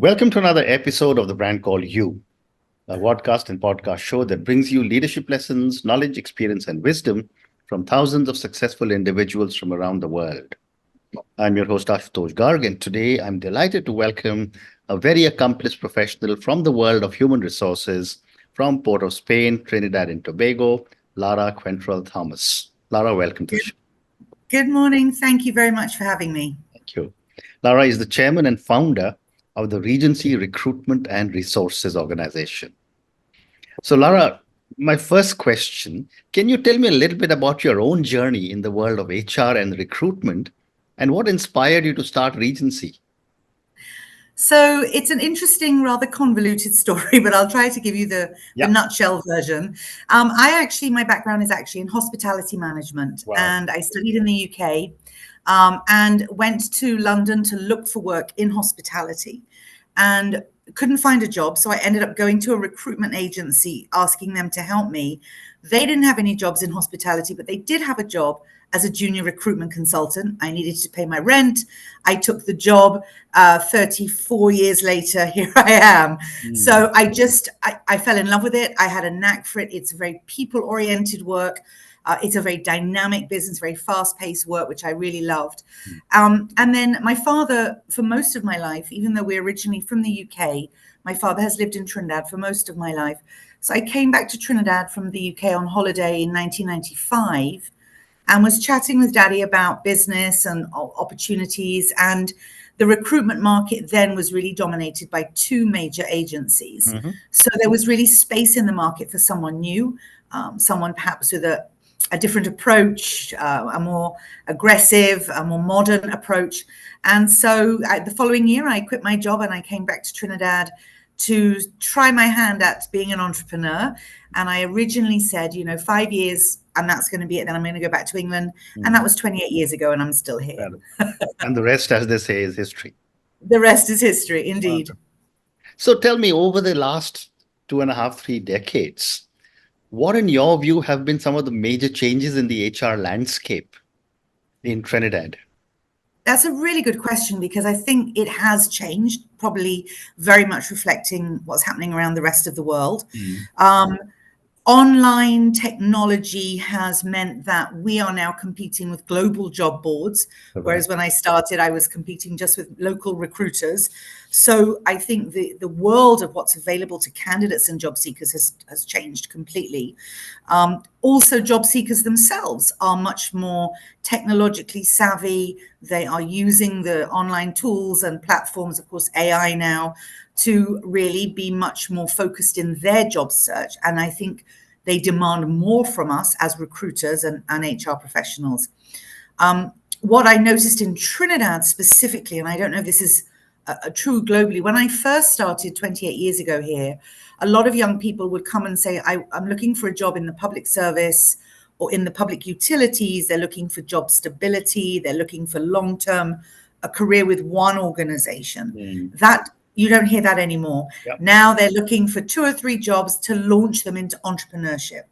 Welcome to another episode of the brand called You, a podcast and podcast show that brings you leadership lessons, knowledge, experience, and wisdom from thousands of successful individuals from around the world. I'm your host, Ashutosh Garg, and today I'm delighted to welcome a very accomplished professional from the world of human resources from Port of Spain, Trinidad and Tobago, Lara Quentrall-Thomas. Lara, welcome to the show. Good morning. Thank you very much for having me. Thank you. Lara is the chairman and founder of the Regency Recruitment and Resources Organization. So, Lara, my first question, can you tell me a little bit about your own journey in the world of HR and recruitment and what inspired you to start Regency? So it's an interesting, rather convoluted story, but I'll try to give you the nutshell version. My background is actually in hospitality management. Wow. And I studied in the UK and went to London to look for work in hospitality and couldn't find a job. So I ended up going to a recruitment agency, asking them to help me. They didn't have any jobs in hospitality, but they did have a job as a junior recruitment consultant. I needed to pay my rent. I took the job. 34 years later, here I am. So I fell in love with it. I had a knack for it. It's very people-oriented work. It's a very dynamic business, very fast-paced work, which I really loved. And then my father, for most of my life, even though we're originally from the UK, my father has lived in Trinidad for most of my life. So I came back to Trinidad from the UK on holiday in 1995 and was chatting with Daddy about business and opportunities. And the recruitment market then was really dominated by two major agencies. Mm-hmm. So there was really space in the market for someone new, someone perhaps with a different approach, a more aggressive, a more modern approach. And so the following year, I quit my job and I came back to Trinidad to try my hand at being an entrepreneur. And I originally said, 5 years, and that's going to be it. Then I'm going to go back to England. Mm. And that was 28 years ago, and I'm still here. And the rest, as they say, is history. The rest is history, indeed. So tell me, over the last 2.5, 3 decades, what, in your view, have been some of the major changes in the HR landscape in Trinidad? That's a really good question, because I think it has changed, probably very much reflecting what's happening around the rest of the world. Mm. Online technology has meant that we are now competing with global job boards, whereas when I started, I was competing just with local recruiters. So I think the world of what's available to candidates and job seekers has changed completely. Also, job seekers themselves are much more technologically savvy. They are using the online tools and platforms, of course, AI now, to really be much more focused in their job search. And I think they demand more from us as recruiters and HR professionals. What I noticed in Trinidad specifically, and I don't know if this is true globally, when I first started 28 years ago here, a lot of young people would come and say, I'm looking for a job in the public service or in the public utilities. They're looking for job stability. They're looking for long-term, a career with one organization. That you don't hear that anymore. Yep. Now they're looking for 2 or 3 jobs to launch them into entrepreneurship.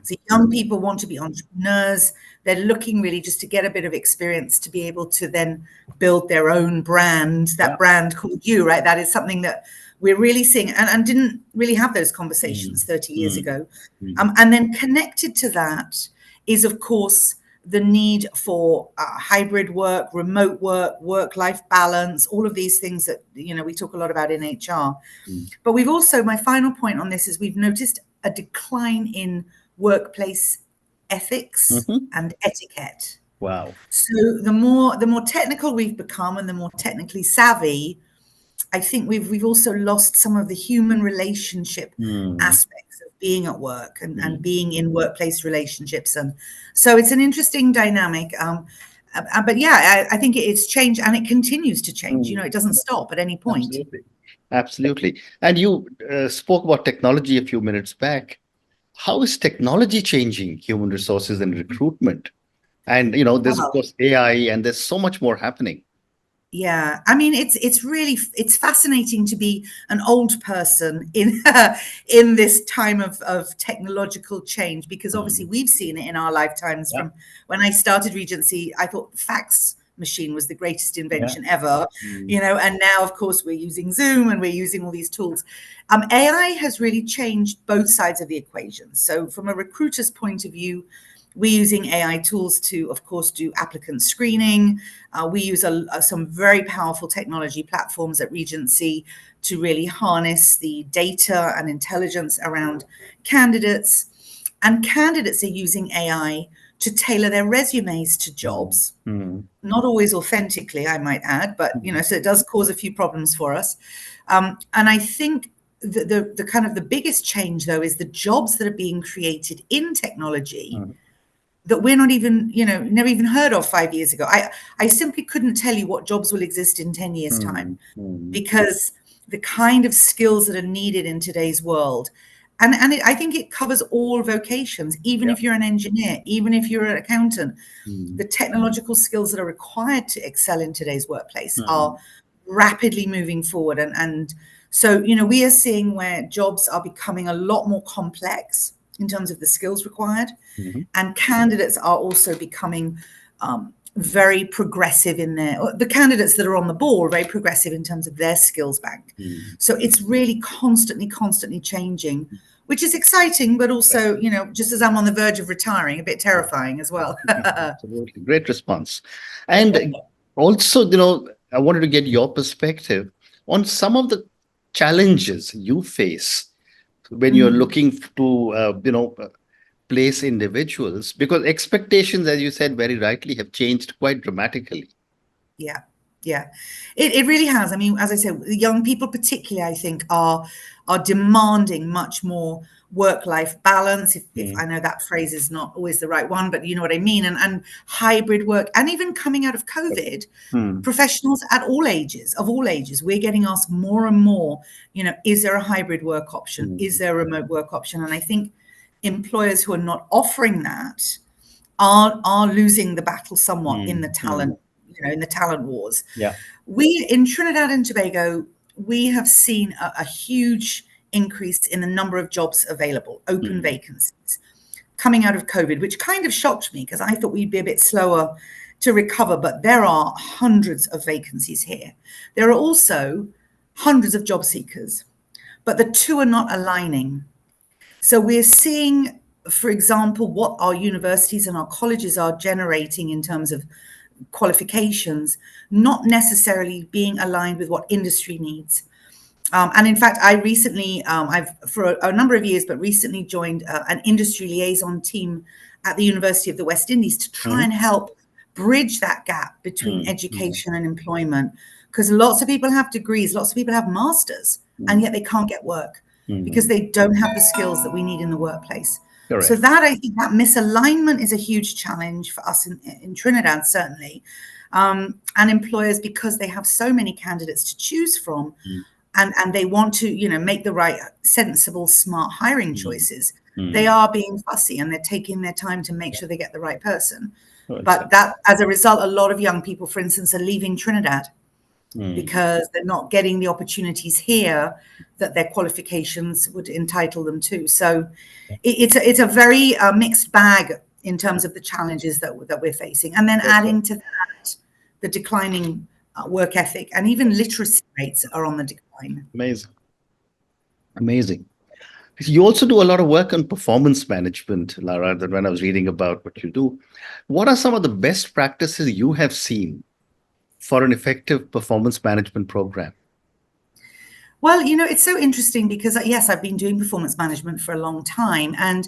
So young people want to be entrepreneurs. They're looking really just to get a bit of experience to be able to then build their own brand, that brand called You, right? That is something that we're really seeing and didn't really have those conversations 30 years ago. And then connected to that is, of course, the need for hybrid work, remote work, work-life balance, all of these things that, we talk a lot about in HR. But we've also, my final point on this is we've noticed a decline in workplace ethics and etiquette. Wow. So the more technical we've become and the more technically savvy, I think we've also lost some of the human relationship aspects of being at work and being in workplace relationships. And so it's an interesting dynamic. But yeah, I think it's changed and it continues to change. It doesn't stop at any point. Absolutely. And you spoke about technology a few minutes back. How is technology changing human resources and recruitment? And, there's, of course, AI, and there's so much more happening. Yeah, I mean, it's fascinating to be an old person in this time of technological change, because obviously we've seen it in our lifetimes. From when I started Regency, I thought fax machine was the greatest invention ever, and now, of course, we're using Zoom and we're using all these tools. AI has really changed both sides of the equation. So from a recruiter's point of view, we're using AI tools to, of course, do applicant screening. We use some very powerful technology platforms at Regency to really harness the data and intelligence around candidates. And candidates are using AI to tailor their resumes to jobs. Not always authentically, I might add, but, so it does cause a few problems for us. And I think the kind of the biggest change, though, is the jobs that are being created in technology that we're not even, never even heard of 5 years ago. I simply couldn't tell you what jobs will exist in 10 years' time, because the kind of skills that are needed in today's world, and I think it covers all vocations, even if you're an engineer, even if you're an accountant, the technological skills that are required to excel in today's workplace are rapidly moving forward. And so, we are seeing where jobs are becoming a lot more complex in terms of the skills required. And candidates are also becoming very progressive the candidates that are on the ball are very progressive in terms of their skills bank. So it's really constantly changing, which is exciting, but also, just as I'm on the verge of retiring, a bit terrifying as well. Absolutely. Great response. And also, I wanted to get your perspective on some of the challenges you face when you're looking to, place individuals, because expectations, as you said very rightly, have changed quite dramatically. Yeah. It really has. I mean, as I said, the young people particularly, I think, are demanding much more work-life balance. If I know that phrase is not always the right one, but you know what I mean. And hybrid work, and even coming out of COVID, professionals of all ages, we're getting asked more and more, is there a hybrid work option? Is there a remote work option? And I think employers who are not offering that are losing the battle somewhat in the talent, in the talent wars. We in Trinidad and Tobago, we have seen a huge increase in the number of jobs available, open vacancies, coming out of COVID, which kind of shocked me because I thought we'd be a bit slower to recover. But there are hundreds of vacancies here. There are also hundreds of job seekers, but the two are not aligning. So we're seeing, for example, what our universities and our colleges are generating in terms of qualifications, not necessarily being aligned with what industry needs. And in fact, I recently, I've for a number of years, but recently joined an industry liaison team at the University of the West Indies to try and help bridge that gap between education and employment. Because lots of people have degrees, lots of people have masters, and yet they can't get work because they don't have the skills that we need in the workplace. Correct. So that, I think, that misalignment is a huge challenge for us in Trinidad, certainly. And employers, because they have so many candidates to choose from, and they want to, make the right, sensible, smart hiring choices, they are being fussy and they're taking their time to make sure they get the right person. But that, as a result, a lot of young people, for instance, are leaving Trinidad because they're not getting the opportunities here that their qualifications would entitle them to. So it's a very mixed bag in terms of the challenges that we're facing. And then adding to that, the declining work ethic and even literacy rates are on the decline. Amazing. You also do a lot of work on performance management, Lara, that when I was reading about what you do. What are some of the best practices you have seen for an effective performance management program? Well, it's so interesting because, yes, I've been doing performance management for a long time. And,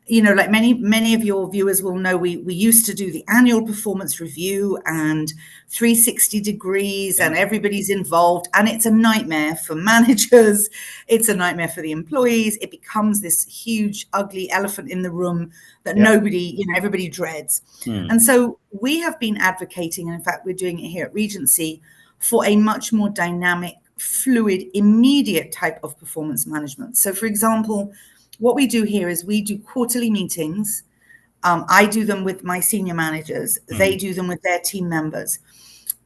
like many of your viewers will know, we used to do the annual performance review and 360 degrees and everybody's involved. And it's a nightmare for managers. It's a nightmare for the employees. It becomes this huge, ugly elephant in the room that everybody dreads. And so we have been advocating, and in fact, we're doing it here at Regency, for a much more dynamic, fluid, immediate type of performance management. So, for example, what we do here is we do quarterly meetings. I do them with my senior managers. They do them with their team members.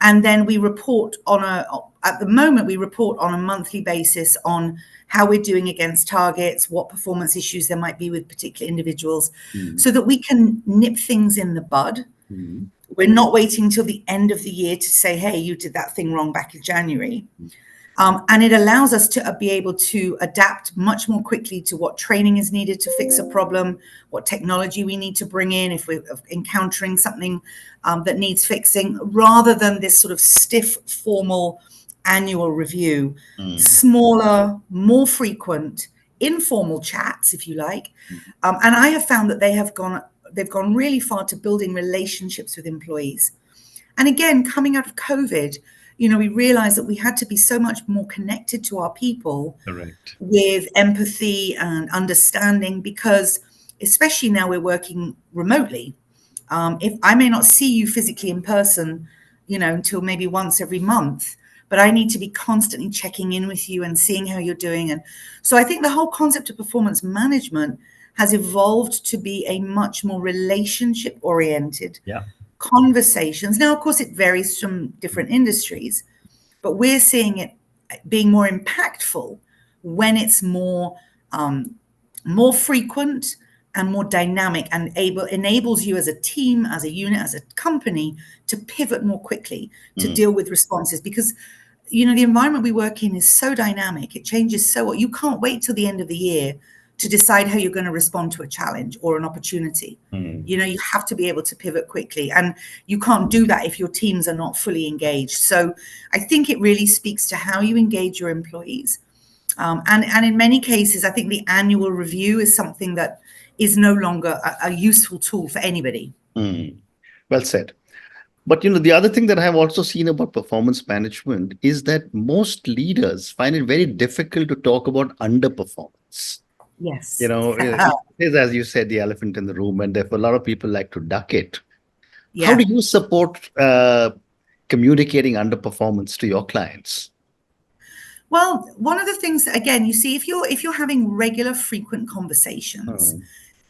And then we report at the moment, we report on a monthly basis on how we're doing against targets, what performance issues there might be with particular individuals, so that we can nip things in the bud We're not waiting till the end of the year to say, hey, you did that thing wrong back in January. And it allows us to be able to adapt much more quickly to what training is needed to fix a problem, what technology we need to bring in if we're encountering something that needs fixing, rather than this sort of stiff, formal annual review. Smaller, more frequent, informal chats, if you like. And I have found that they've gone really far to building relationships with employees. And again, coming out of COVID, we realized that we had to be so much more connected to our people. Correct. With empathy and understanding, because especially now we're working remotely. If I may not see you physically in person, until maybe once every month, but I need to be constantly checking in with you and seeing how you're doing. And so I think the whole concept of performance management has evolved to be a much more relationship oriented conversations. Now, of course, it varies from different industries, but we're seeing it being more impactful when it's more frequent and more dynamic, and enables you as a team, as a unit, as a company to pivot more quickly to deal with responses. Because the environment we work in is so dynamic, it changes so you can't wait till the end of the year to decide how you're going to respond to a challenge or an opportunity. You have to be able to pivot quickly, and you can't do that if your teams are not fully engaged. So I think it really speaks to how you engage your employees. And in many cases, I think the annual review is something that is no longer a useful tool for anybody. Well said. But the other thing that I have also seen about performance management is that most leaders find it very difficult to talk about underperformance. Yes. It is, as you said, the elephant in the room, and therefore a lot of people like to duck it. Yeah. How do you support communicating underperformance to your clients? Well, one of the things, again, you see, if you're having regular, frequent conversations,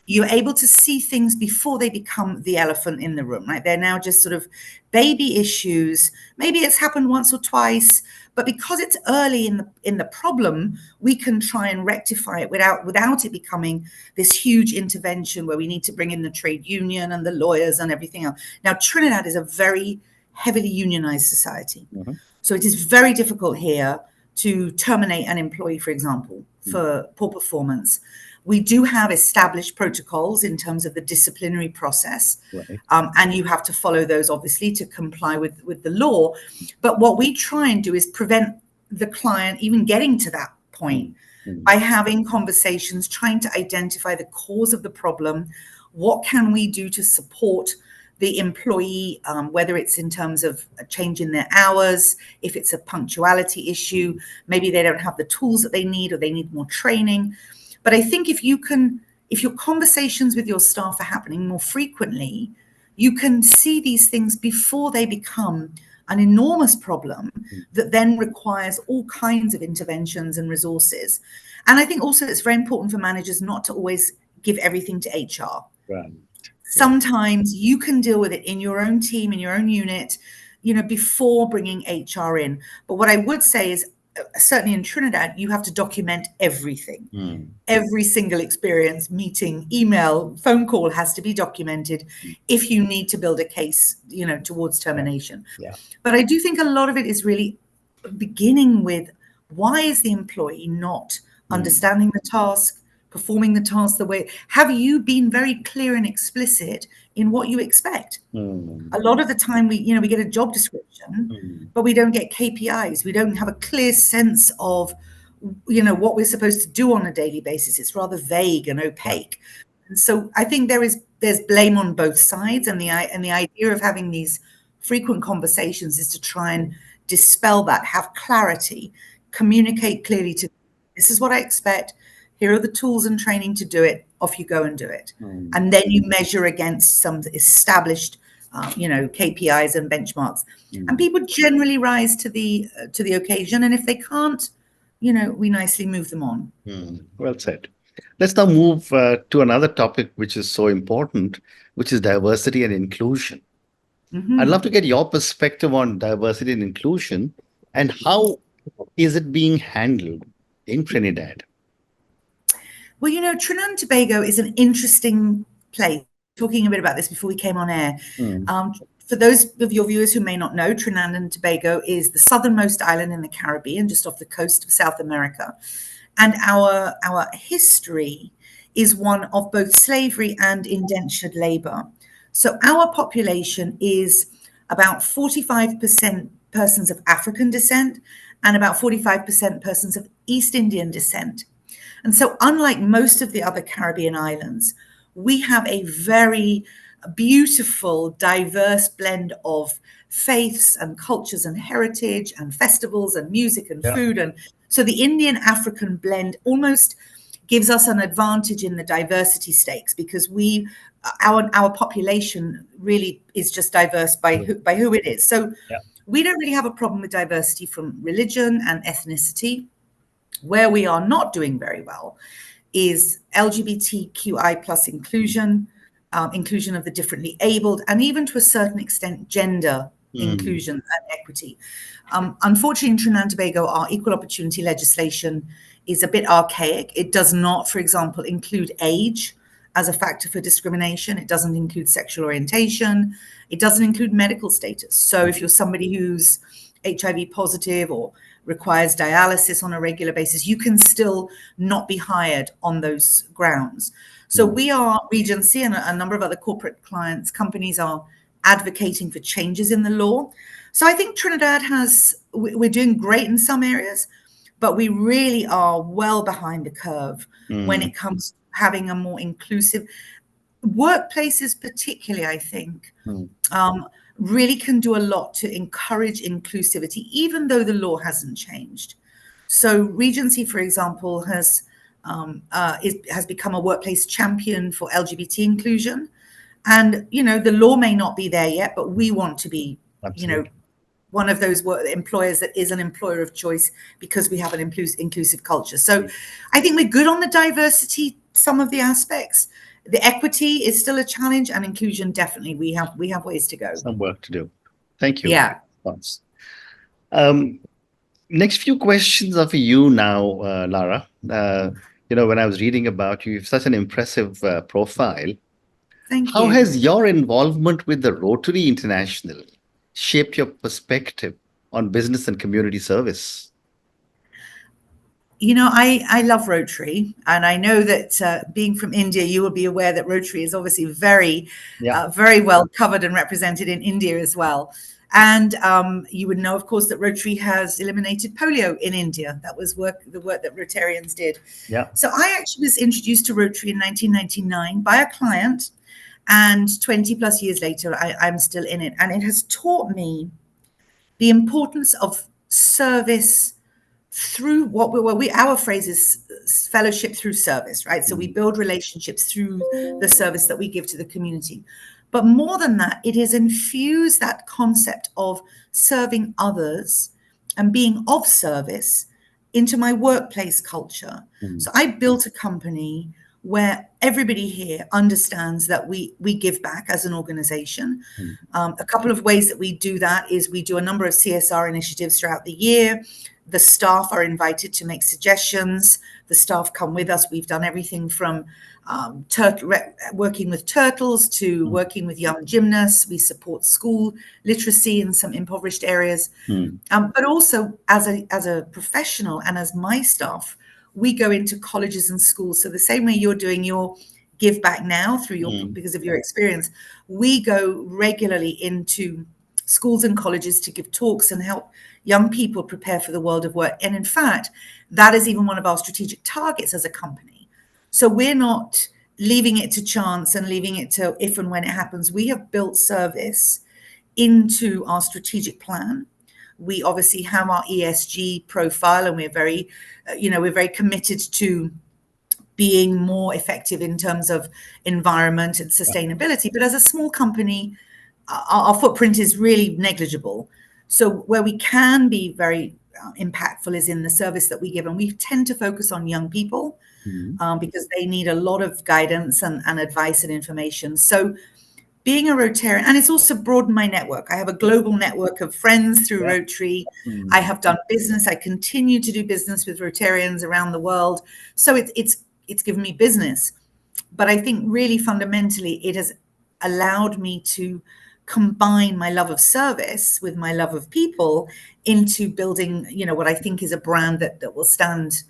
you're able to see things before they become the elephant in the room, right? They're now just sort of baby issues. Maybe it's happened once or twice, but because it's early in the problem, we can try and rectify it without it becoming this huge intervention where we need to bring in the trade union and the lawyers and everything else. Now, Trinidad is a very heavily unionized society. So it is very difficult here to terminate an employee, for example, for poor performance. We do have established protocols in terms of the disciplinary process, and you have to follow those, obviously, to comply with the law. But what we try and do is prevent the client even getting to that point by having conversations, trying to identify the cause of the problem. What can we do to support the employee, whether it's in terms of a change in their hours, if it's a punctuality issue, maybe they don't have the tools that they need or they need more training. But I think if your conversations with your staff are happening more frequently, you can see these things before they become an enormous problem that then requires all kinds of interventions and resources. And I think also it's very important for managers not to always give everything to HR. Right. Sometimes you can deal with it in your own team, in your own unit, before bringing HR in. But what I would say is, certainly in Trinidad, you have to document everything. Every single experience, meeting, email, phone call has to be documented if you need to build a case, towards termination. But I do think a lot of it is really beginning with, why is the employee not understanding the task, performing the task the way? Have you been very clear and explicit in what you expect? A lot of the time we get a job description, but we don't get KPIs. We don't have a clear sense of, what we're supposed to do on a daily basis. It's rather vague and opaque. And so I think there's blame on both sides. And the idea of having these frequent conversations is to try and dispel that, have clarity, communicate clearly to, this is what I expect. Here are the tools and training to do it. Off you go and do it. And then you measure against some established, KPIs and benchmarks. And people generally rise to the occasion. And if they can't, we nicely move them on. Well said. Let's now move to another topic which is so important, which is diversity and inclusion. I'd love to get your perspective on diversity and inclusion, and how is it being handled in Trinidad? Well, Trinidad and Tobago is an interesting place. Talking a bit about this before we came on air. For those of your viewers who may not know, Trinidad and Tobago is the southernmost island in the Caribbean, just off the coast of South America. And our history is one of both slavery and indentured labor. So our population is about 45% persons of African descent and about 45% persons of East Indian descent. And so unlike most of the other Caribbean islands, we have a very beautiful, diverse blend of faiths and cultures and heritage and festivals and music and food. And so the Indian African blend almost gives us an advantage in the diversity stakes, because our population really is just diverse by who it is. So we don't really have a problem with diversity from religion and ethnicity. Where we are not doing very well is LGBTQI plus inclusion, inclusion of the differently abled, and even to a certain extent, gender inclusion and equity. Unfortunately, in Trinidad and Tobago, our equal opportunity legislation is a bit archaic. It does not, for example, include age as a factor for discrimination. It doesn't include sexual orientation. It doesn't include medical status. So if you're somebody who's HIV positive or requires dialysis on a regular basis, you can still not be hired on those grounds. So we are, Regency and a number of other corporate companies are advocating for changes in the law. So I think Trinidad we're doing great in some areas, but we really are well behind the curve when it comes to having a more inclusive workplaces, particularly, I think, really can do a lot to encourage inclusivity, even though the law hasn't changed. So Regency, for example, has become a workplace champion for LGBT inclusion. And, the law may not be there yet, but we want to be, one of those employers that is an employer of choice because we have an inclusive culture. So I think we're good on the diversity, some of the aspects. The equity is still a challenge, and inclusion, definitely, we have ways to go. Some work to do. Thank you. Yeah. Next few questions are for you now, Lara. When I was reading about you, you have such an impressive profile. Thank you. How has your involvement with the Rotary International shaped your perspective on business and community service? I love Rotary, and I know that being from India, you will be aware that Rotary is obviously very well covered and represented in India as well. And you would know, of course, that Rotary has eliminated polio in India. That was the work that Rotarians did. Yeah. So I actually was introduced to Rotary in 1999 by a client, and 20 plus years later, I'm still in it. And it has taught me the importance of service through our phrase is fellowship through service, right? So we build relationships through the service that we give to the community. But more than that, it has infused that concept of serving others and being of service into my workplace culture. So I built a company where everybody here understands that we give back as an organization. A couple of ways that we do that is we do a number of CSR initiatives throughout the year. The staff are invited to make suggestions. The staff come with us. We've done everything from working with turtles to working with young gymnasts. We support school literacy in some impoverished areas. But also as a professional and as my staff, we go into colleges and schools. So the same way you're doing your give back now through because of your experience, we go regularly into schools and colleges to give talks and help young people prepare for the world of work. And in fact, that is even one of our strategic targets as a company. So we're not leaving it to chance and leaving it to if and when it happens. We have built service into our strategic plan. We obviously have our ESG profile, and we're very committed to being more effective in terms of environment and sustainability. But as a small company, our footprint is really negligible. So where we can be very impactful is in the service that we give. And we tend to focus on young people because they need a lot of guidance and advice and information. So being a Rotarian, and it's also broadened my network. I have a global network of friends through Rotary. I have done business. I continue to do business with Rotarians around the world. So it's given me business. But I think really fundamentally, it has allowed me to combine my love of service with my love of people into building, what I think is a brand that will stand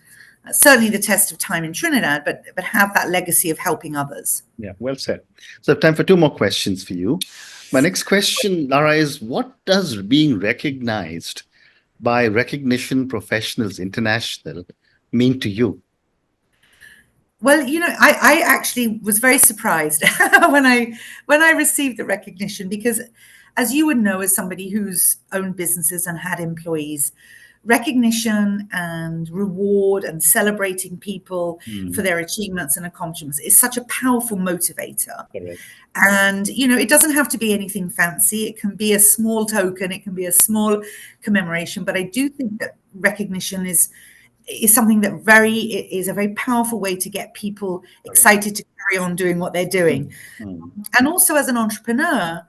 certainly the test of time in Trinidad, but have that legacy of helping others. Yeah, well said. So I have time for two more questions for you. My next question, Lara, is what does being recognized by Recognition Professionals International mean to you? Well, I actually was very surprised when I received the recognition, because as you would know, as somebody who's owned businesses and had employees, recognition and reward and celebrating people for their achievements and accomplishments is such a powerful motivator. Correct. And, it doesn't have to be anything fancy. It can be a small token. It can be a small commemoration. But I do think that recognition is something that is a very powerful way to get people excited to carry on doing what they're doing. And also as an entrepreneur,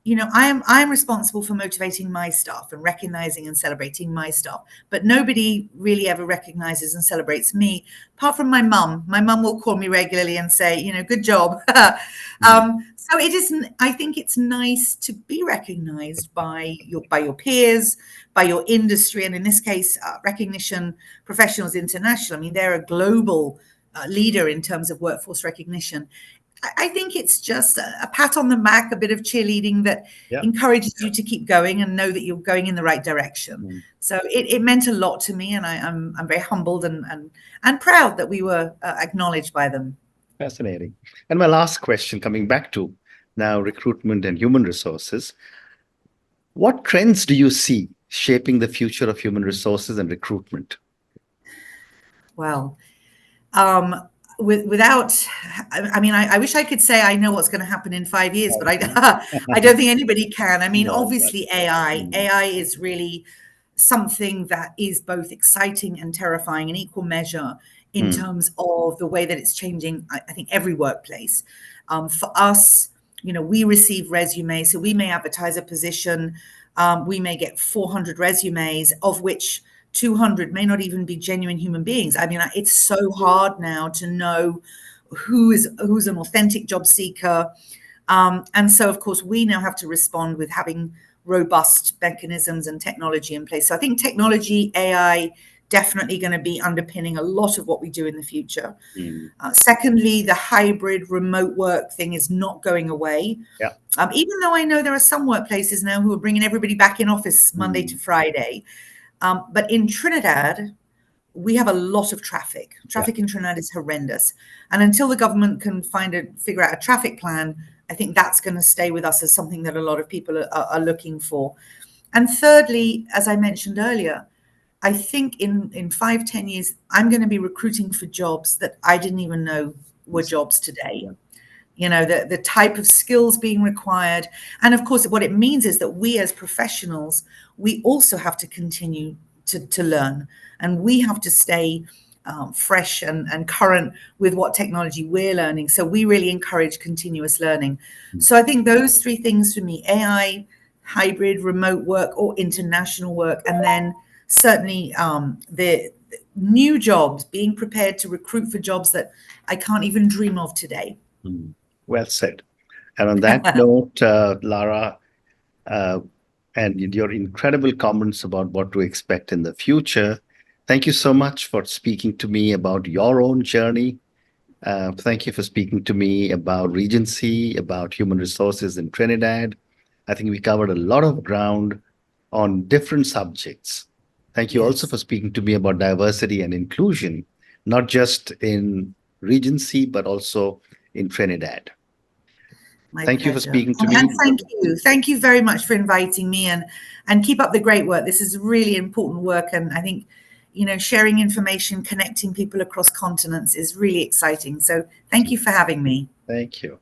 I'm responsible for motivating my staff and recognizing and celebrating my staff, but nobody really ever recognizes and celebrates me, apart from my mum. My mum will call me regularly and say, good job. So it isn't. I think it's nice to be recognized by your peers, by your industry, and in this case, Recognition Professionals International. I mean, they're a global leader in terms of workforce recognition. I think it's just a pat on the back, a bit of cheerleading that encourages you to keep going and know that you're going in the right direction. So it meant a lot to me, and I'm very humbled and proud that we were acknowledged by them. Fascinating. And my last question, coming back to now recruitment and human resources, what trends do you see shaping the future of human resources and recruitment? Well, I wish I could say I know what's going to happen in 5 years, but I don't think anybody can. I mean, obviously AI is really something that is both exciting and terrifying in equal measure in terms of the way that it's changing, I think, every workplace. For us, we receive resumes, so we may advertise a position. We may get 400 resumes, of which 200 may not even be genuine human beings. I mean, it's so hard now to know who's an authentic job seeker. And so, of course, we now have to respond with having robust mechanisms and technology in place. So I think technology, AI, definitely going to be underpinning a lot of what we do in the future. Secondly, the hybrid remote work thing is not going away. Even though I know there are some workplaces now who are bringing everybody back in office Monday to Friday. But in Trinidad, we have a lot of traffic. Traffic in Trinidad is horrendous. And until the government can figure out a traffic plan, I think that's going to stay with us as something that a lot of people are looking for. And thirdly, as I mentioned earlier, I think in 5-10 years, I'm going to be recruiting for jobs that I didn't even know were jobs today. The type of skills being required. And of course, what it means is that we as professionals, we also have to continue to learn, and we have to stay fresh and current with what technology we're learning. So we really encourage continuous learning. So I think those three things for me: AI, hybrid, remote work, or international work, and then certainly the new jobs, being prepared to recruit for jobs that I can't even dream of today. Well said. And on that note, Lara, and your incredible comments about what to expect in the future, thank you so much for speaking to me about your own journey. Thank you for speaking to me about Regency, about human resources in Trinidad. I think we covered a lot of ground on different subjects. Thank you also for speaking to me about diversity and inclusion, not just in Regency, but also in Trinidad. Thank you for speaking to me. And thank you very much for inviting me, and keep up the great work. This is really important work, and I think sharing information, connecting people across continents is really exciting. So thank you for having me. Thank you.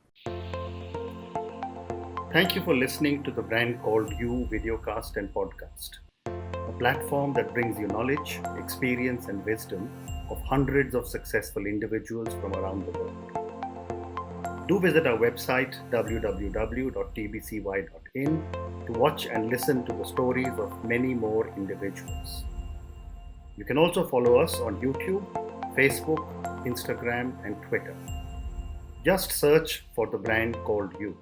Thank you for listening to the Brand Called You videocast and podcast, a platform that brings you knowledge, experience, and wisdom of hundreds of successful individuals from around the world. Do visit our website www.tbcy.in to watch and listen to the stories of many more individuals. You can also follow us on YouTube, Facebook, Instagram, and Twitter. Just search for the Brand Called You.